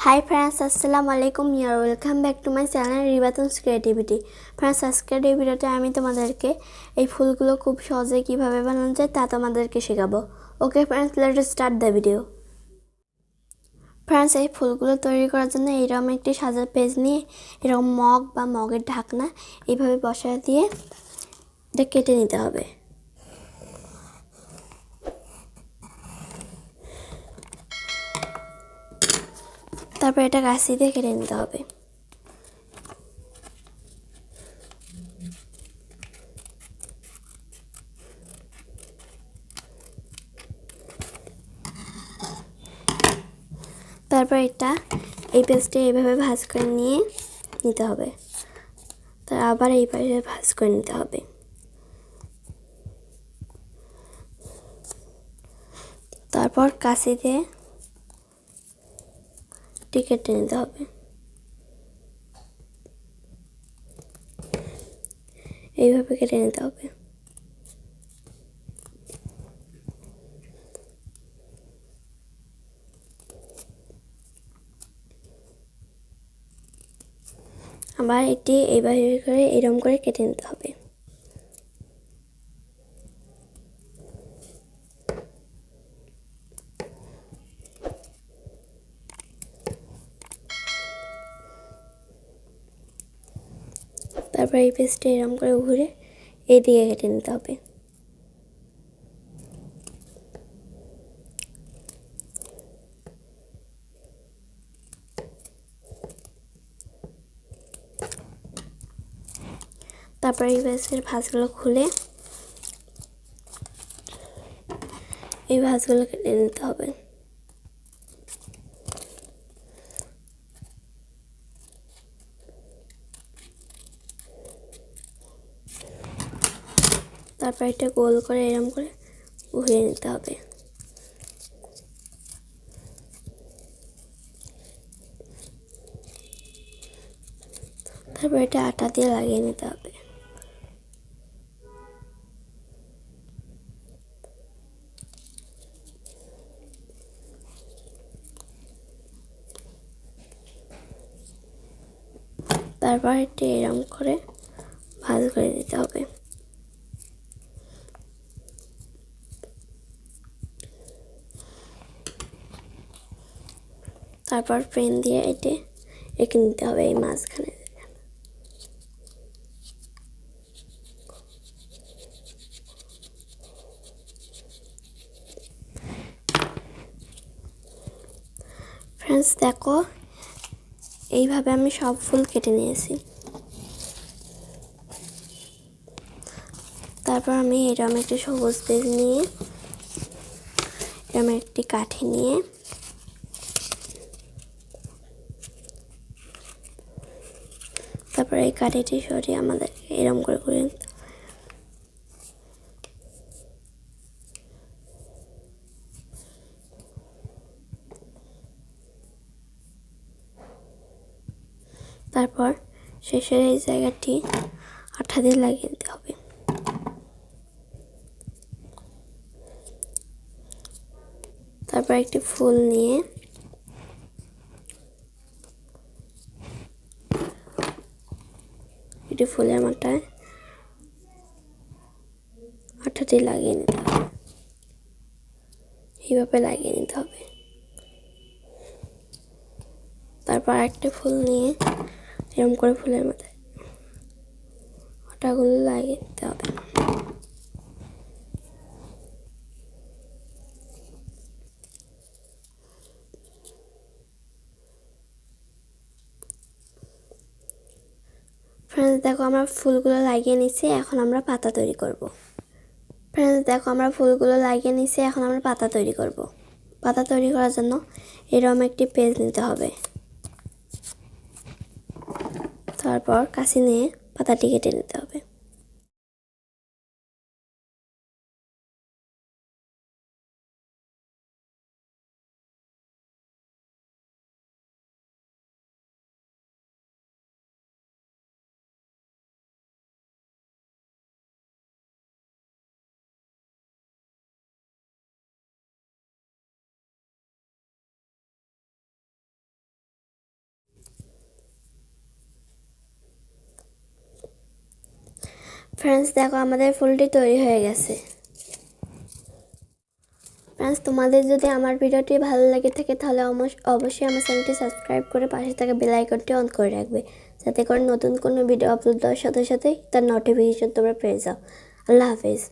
Hi friends, Assalamualaikum. You're welcome back to my channel Ribatun's Creativity. Friends, আজকের এই ভিডিওতে আমি তোমাদেরকে এই ফুলগুলো খুব সহজে কিভাবে বানানো যায় তা তোমাদেরকে শেখাবো। ওকে friends, let's start the video. Friends, এই ফুলগুলো তৈরি করার জন্য এরকম একটি সাজার পেজ নিয়ে এরকম মগ বা মগের ঢাকনা এইভাবে বসায় দিয়ে এটা কেটে নিতে হবে। তারপর এটা কাঁচি দিয়ে কেটে নিতে হবে। তারপর এটা এই পেস্টে এইভাবে ভাঁজ করে নিয়ে নিতে হবে। তার আবার এই পাশে ভাঁজ করে নিতে হবে। তারপর কাঁচি দিয়ে কেটে নিতে হবে। এইভাবে কেটে নিতে হবে। আবার এটি এইভাবে করে এরকম করে কেটে নিতে হবে। তারপর এই পেস্টটা এরকম করে ঘুরে এইদিকে কেটে নিতে হবে। তারপর এই পেস্টের ভাঁজগুলো খুলে এই ভাঁজগুলো কেটে নিতে হবে। তারপর এটা গোল করে এরকম করে ঘুরিয়ে নিতে হবে। তারপর এটা আটা দিয়ে লাগিয়ে নিতে হবে। তারপর এটা এরকম করে ভাঁজ করে দিতে হবে। তারপর পেন দিয়ে এটা এঁকে নিতে হবে এই মাঝখানে। ফ্রেন্ডস দেখো, এইভাবে আমি সব ফুল কেটে নিয়েছি। তারপর আমি এরকম একটি সবুজ পেজ নিয়ে এরকম একটি কাঠি নিয়ে তারপর এই কাঠিটি সরিয়ে আমাদের এরকম করে ঘুরে নিতে হবে। তারপর শেষের এই জায়গাটি আঠা দিয়ে লাগিয়ে দিতে হবে। তারপর একটি ফুল নিয়ে এটি ফুলের মাথায় আঠাটি লাগিয়ে নিতে হবে। এইভাবে লাগিয়ে নিতে হবে। তারপর একটা ফুল নিয়ে এরকম করে ফুলের মাথায় আটাগুলো লাগিয়ে দিতে হবে। ফ্রেন্ডস দেখো, আমরা ফুলগুলো লাগিয়ে নিচ্ছি, এখন আমরা পাতা তৈরি করব। ফ্রেন্ডস দেখো, আমরা ফুলগুলো লাগিয়ে নিচ্ছি, এখন আমরা পাতা তৈরি করব। পাতা তৈরি করার জন্য এরকম একটি পেজ নিতে হবে। তারপর কাঁচি নিয়ে পাতাটি কেটে নিতে হবে। ফ্রেন্ডস দেখো আমাদের ফুলটি তৈরি হয়ে গেছে। ফ্রেন্ডস তোমাদের যদি আমার ভিডিওটি ভালো লাগে থাকে তাহলে অবশ্যই আমার চ্যানেলটি সাবস্ক্রাইব করে পাশে থাকা বেল আইকনটি অন করে রাখবে, যাতে করে নতুন কোনো ভিডিও আপলোড দেওয়ার সাথে সাথেই তার নোটিফিকেশন তোমরা পেয়ে যাও। আল্লাহ হাফেজ।